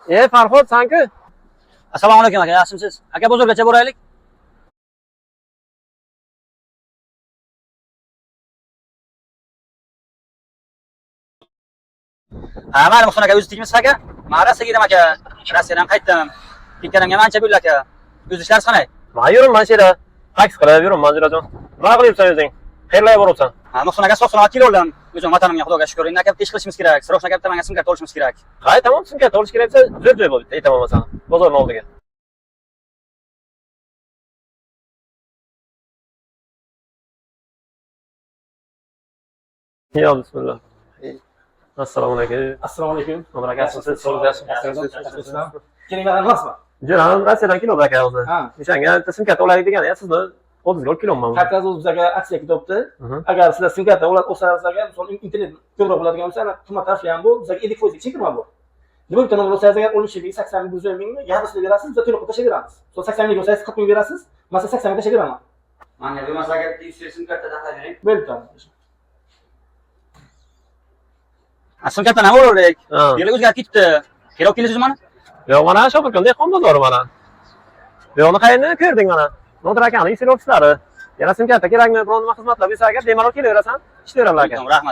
Farhod, sen-ku? Assalomu alaykum aka, yaxshimisiz? Aka bozorgacha boraylik. Ha, mana Muhsin aka, o'zi tikmisiz aka? Men Rossiyaga edim aka. Rossiyadan qaytdim. Ketganimga ancha bo'ldi aka. O'z ishlaringiz qanday? Men yuribman shu yerda. Taksi qilib yuribman, Manzurajon. Nima qilyapsan o'zing? Qayerga boryapsan? Ha, Muhsin aka sog'-salomat keldim. O'zim vatanimga Xudoga shukr. Endi aka ish qilishimiz kerak. Sirroqni aka menga sumka olishimiz kerak. Hay, tamom, sumka olish kerak desa, zo'r joy bo'ldi. Aytaman sana. Bozorning oldiga. Ya bismillah. Assalomu alaykum. Assalomu alaykum. Umar aka, siz yaxshimisiz? Kelinglar emasmi? Jo'ram, Rossiyadan keldi aka o'zi. Ha. O'shanga sumka olaylik degan, sizni o'zingizga olib kelganman. Qayerdan o'zi bizga aksiya ketyapti. Agar sizlar simkada o'sangizlarga, misol internet ko'proq bo'ladigan bo'lsa, qimmat tarifli ham bu, bizga 50% chekirma bu. Nima uchun bo'lsangiz agar 13 ming, 80 ming, 100 mingni yarısini berasiz, biz to'liq tashlaveramiz. So 80 ming bo'lsangiz 40 ming berasiz, men 80 ming tashlayveraman. Menga bo'lmasa aka, simkarta taxlab bering. Bo'ldi tamam. Simkarta nima bo'laylik? Yerga o'zgarib ketdi. Kerak kelasizmi mana? Yo'q, mana Shopirkon dehqon bozori mana. Yo'qni qayerni ko'rding mana? Nodir akani ish offislari. Yana simkarta kerakmi? Biron nima xizmatlar bersa agar bemalol kelaverasan, ishlayveramiz aka. Rahmat.